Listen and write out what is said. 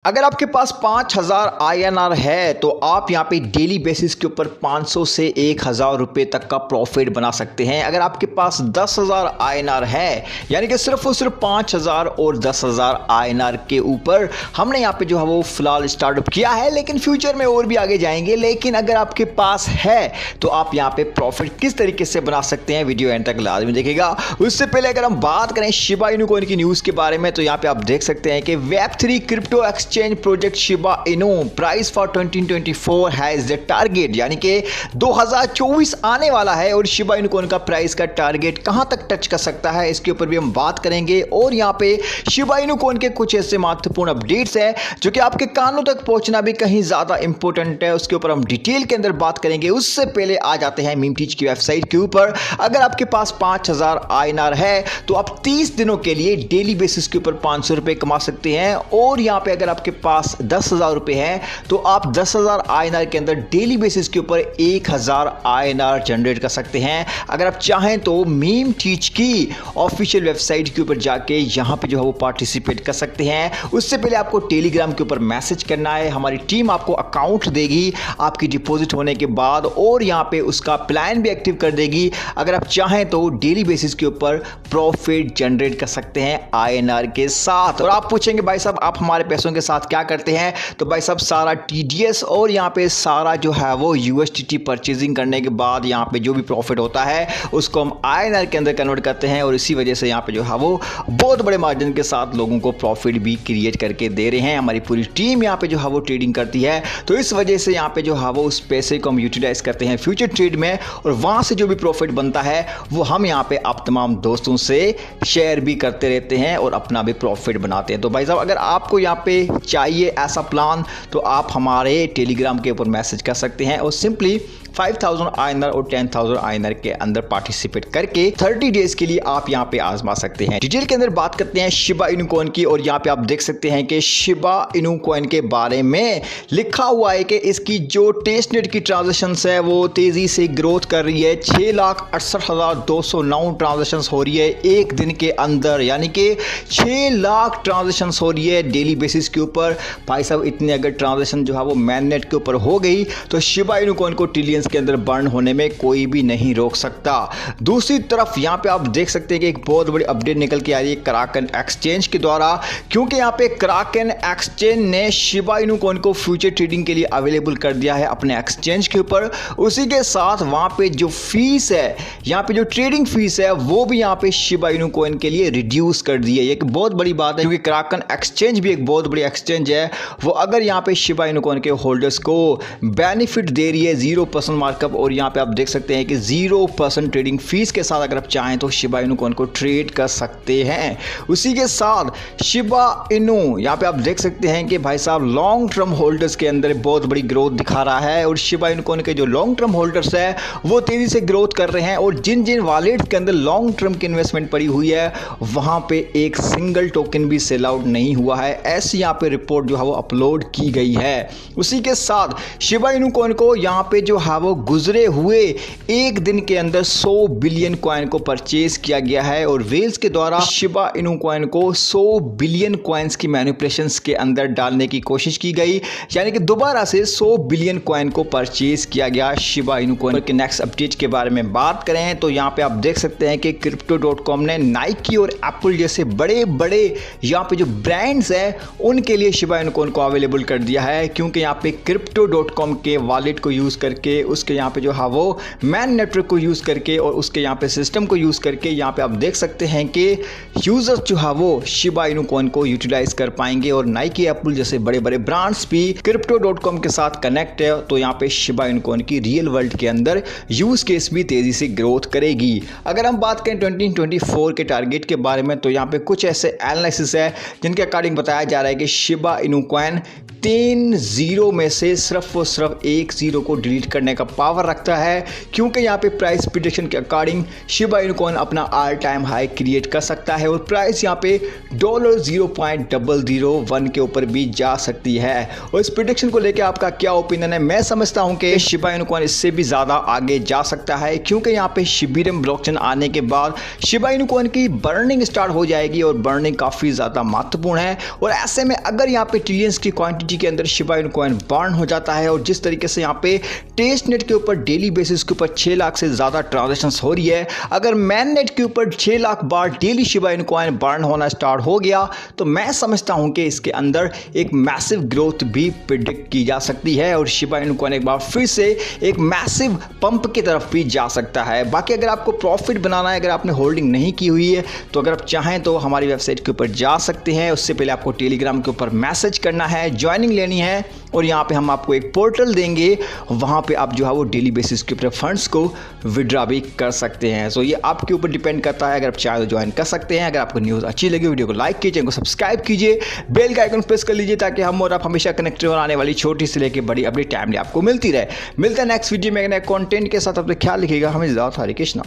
अगर आपके पास 5000 INR है तो आप यहाँ पे डेली बेसिस के ऊपर 500 से 1000 रुपये तक का प्रॉफिट बना सकते हैं। अगर आपके पास 10,000 INR है यानी कि सिर्फ और सिर्फ 5000 और 10,000 INR के ऊपर हमने यहाँ पे जो है वो फिलहाल स्टार्टअप किया है, लेकिन फ्यूचर में और भी आगे जाएंगे। लेकिन अगर आपके पास है तो आप यहाँ पे प्रॉफिट किस तरीके से बना सकते हैं, वीडियो एंड तक लाजमी देखिएगा। उससे पहले अगर हम बात करें शिबा इनू कॉइन की न्यूज़ के बारे में तो यहाँ पे आप देख सकते हैं कि Web3 crypto exchange project Shiba Inu price for 2024 has the target, यानी कि 2024 आने वाला है और शिबा इनू कॉइन का प्राइस का टारगेट कहां तक टच कर सकता है इसके ऊपर भी हम बात करेंगे। और यहां पे शिबा इनू कॉइन के कुछ ऐसे महत्वपूर्ण अपडेट्स हैं जो कि आपके कानों तक पहुंचना भी कहीं ज्यादा इंपॉर्टेंट है, उसके ऊपर हम डिटेल के अंदर बात करेंगे। उससे पहले आ जाते हैं मीम टीच की वेबसाइट के ऊपर। अगर आपके पास 5000 INR है तो आप 30 दिनों के लिए डेली बेसिस के ऊपर 500 रुपए कमा सकते हैं। और यहां पे अगर आपके पास 10,000 रुपए हैं तो आप 10,000 INR के अंदर डेली बेसिस के ऊपर 1000 INR जनरेट कर सकते हैं। अगर आप चाहें तो मीम टीच की ऑफिशियल वेबसाइट के ऊपर जाके यहां पे जो है वो पार्टिसिपेट कर सकते हैं। उससे पहले आपको टेलीग्राम के ऊपर मैसेज करना है, हमारी टीम आपको अकाउंट देगी आपकी डिपॉजिट होने के बाद और यहां पे उसका प्लान भी एक्टिव कर देगी। अगर आप चाहें तो डेली बेसिस के ऊपर प्रॉफिट जनरेट कर सकते हैं INR के साथ। और आप पूछेंगे भाई साहब आप हमारे पैसों के साथ क्या करते हैं, तो भाई साहब सारा TDS और यहाँ पे सारा जो है वो USDT परचेजिंग करने के बाद यहाँ पे जो भी प्रॉफिट होता है उसको हम INR के अंदर कन्वर्ट करते हैं और इसी वजह से यहाँ पे जो है वो बहुत बड़े मार्जिन के साथ लोगों को प्रॉफिट भी क्रिएट करके दे रहे हैं। हमारी पूरी टीम यहाँ पे जो है वो ट्रेडिंग करती है, तो इस वजह से यहाँ पे जो है वो उस पैसे को हम यूटिलाइज करते हैं फ्यूचर ट्रेड में और वहाँ से जो भी प्रॉफिट बनता है वो हम यहाँ पे आप तमाम दोस्तों से शेयर भी करते रहते हैं और अपना भी प्रॉफिट बनाते हैं। तो भाई साहब अगर आपको यहाँ पे चाहिए ऐसा प्लान तो आप हमारे टेलीग्राम के ऊपर मैसेज कर सकते हैं और सिंपली 5000 INR और 10,000 INR के अंदर पार्टिसिपेट करके 30 डेज के लिए आप यहां पे आजमा सकते हैं। डिटेल के अंदर बात करते हैं शिबा इनू कॉइन की और यहां पे आप देख सकते हैं कि शिबा इनू कॉइन के बारे में लिखा हुआ है कि इसकी जो टेस्टनेट की ट्रांजैक्शंस है वो तेजी से ग्रोथ कर रही है। 6,68,209 ट्रांजैक्शंस हो रही है एक दिन के अंदर, यानी कि 6 लाख ट्रांजैक्शंस हो रही है डेली बेसिस के ऊपर। भाई साहब इतनी अगर ट्रांजैक्शन जो है वो मैननेट के ऊपर हो गई तो शिबा इनू कॉइन को ट्रिलियंस के अंदर बर्न होने में कोई भी नहीं रोक सकता। दूसरी तरफ यहां पे आप देख सकते हैं कि एक बहुत बड़ी अपडेट निकल के आ रही है क्राकन एक्सचेंज के द्वारा, क्योंकि यहां पे क्राकन एक्सचेंज ने शिबा इनू कॉइन को फ्यूचर ट्रेडिंग के लिए अवेलेबल कर दिया है अपने एक्सचेंज के ऊपर। उसी के साथ वहां पे जो फीस है, यहां पे जो ट्रेडिंग फीस है वो भी यहां पे शिबा इनू कॉइन के लिए रिड्यूस कर दी है। ये एक बहुत बड़ी बात है क्योंकि क्राकन एक्सचेंज भी एक बहुत बड़ी एक्सचेंज है, वो अगर यहां पे शिबा इनू कॉइन के होल्डर्स को बेनिफिट दे रही है 0% मार्कअप और यहाँ पे आप देख सकते हैं कि 0% ट्रेडिंग फीस के साथ अगर आप चाहें तो शिबा इनू कॉइन को ट्रेड कर सकते हैं। उसी के साथ शिबा इनू यहाँ पे आप देख सकते हैं कि भाई साहब लॉन्ग टर्म होल्डर्स के अंदर बहुत बड़ी ग्रोथ दिखा रहा है और शिबा इनू कॉइन के जो लॉन्ग टर्म होल्डर्स है वो तेजी से ग्रोथ कर रहे हैं और जिन जिन वॉलेट्स के अंदर लॉन्ग टर्म की इन्वेस्टमेंट पड़ी हुई है वहां पे एक सिंगल टोकन भी सेल आउट नहीं हुआ है, ऐसी यहाँ पे रिपोर्ट जो है वो अपलोड की गई है। उसी के साथ शिबा इनू कॉइन को यहाँ पे जो है वो गुजरे हुए एक दिन के अंदर 100 बिलियन कॉइन को परचेज किया गया है और वेल्स के द्वारा शिबा इनू कॉइन को 100 बिलियन कॉइन्स की मैनिपुलेशंस के अंदर डालने की कोशिश की गई, यानी कि दोबारा से 100 बिलियन कॉइन को परचेज किया गया शिबा इनू कॉइन के। नेक्स्ट अपडेट के बारे में बात करें तो यहाँ पे आप देख सकते हैं कि crypto.com ने नाइकी और एप्पल जैसे बड़े बड़े यहाँ पे जो ब्रांड्स हैं उनके लिए शिबा इनू कॉइन को अवेलेबल कर दिया है, क्योंकि यहाँ पे crypto.com के वॉलेट को यूज करके उसके यहाँ पे जो है वो मैन नेटवर्क को यूज करके और उसके यहाँ पे सिस्टम को यूज करके यहाँ पे आप देख सकते हैं कि यूजर्स जो है वो शिबा इनू कॉइन को यूटिलाइज कर पाएंगे और नाइकी एप्पल जैसे बड़े बड़े ब्रांड्स भी crypto.com के साथ कनेक्ट है, तो यहाँ पे शिबा इनू कॉइन की रियल वर्ल्ड के अंदर यूज केस भी तेजी से ग्रोथ करेगी। अगर हम बात करें 2024 के टारगेट के बारे में तो यहाँ पे कुछ ऐसे एनालिसिस है जिनके अकॉर्डिंग बताया जा रहा है कि शिबा इनू कॉइन 3 जीरो में से सिर्फ और सिर्फ 1 जीरो को डिलीट करने का पावर रखता है, क्योंकि यहाँ पे प्राइस प्रेडिक्शन के अकॉर्डिंग शिबा इनु कॉइन अपना ऑल टाइम हाई क्रिएट कर सकता है और प्राइस यहाँ पे $0.001 के ऊपर भी जा सकती है। और इस प्रेडिक्शन को लेकर आपका क्या ओपिनियन है? मैं समझता हूँ कि शिबा इनु कॉइन इससे भी ज़्यादा आगे जा सकता है, क्योंकि यहाँ पे शिबीरम ब्लॉकचेन आने के बाद शिबा इनु कॉइन की बर्निंग स्टार्ट हो जाएगी और बर्निंग काफ़ी ज़्यादा महत्वपूर्ण है। और ऐसे में अगर यहाँ पे ट्रिलियंस की क्वांटिटी के अंदर शिबा इनु कॉइन बर्न हो जाता है और जिस तरीके से यहाँ पे टेस्ट नेट के ऊपर डेली बेसिस के ऊपर 6 लाख से ज़्यादा ट्रांजेक्शंस हो रही है, अगर मैन नेट के ऊपर 6 लाख बार daily Shiba Inu coin burn होना स्टार्ट हो गया तो मैं समझता हूँ कि इसके अंदर एक मैसिव ग्रोथ भी प्रिडिक्ट की जा सकती है और शिबा इनु कॉइन एक बार फिर से एक मैसिव पंप की तरफ भी जा सकता है। बाकी अगर आपको प्रॉफिट बनाना है, अगर आपने होल्डिंग नहीं की हुई है, तो अगर आप चाहें तो हमारी वेबसाइट के ऊपर जा सकते हैं। उससे पहले आपको टेलीग्राम के ऊपर मैसेज करना है, ज्वाइनिंग लेनी है और यहाँ पे हम आपको एक पोर्टल देंगे, वहाँ पे आप जो है वो डेली बेसिस के ऊपर फंड्स को विड्रॉ भी कर सकते हैं। सो ये आपके ऊपर डिपेंड करता है, अगर आप चाहें तो ज्वाइन कर सकते हैं। अगर आपको न्यूज़ अच्छी लगी वीडियो को लाइक कीजिए, को सब्सक्राइब कीजिए, बेल का आइकन प्रेस कर लीजिए ताकि हम और आप हमेशा कनेक्टेड और आने वाली छोटी से लेकर बड़ी अपडेट टाइमली आपको मिलती रहे। मिलता है नेक्स्ट वीडियो में नए कंटेंट के साथ। अपना ख्याल रखिएगा। हमें ज़्यादा हरे कृष्णा।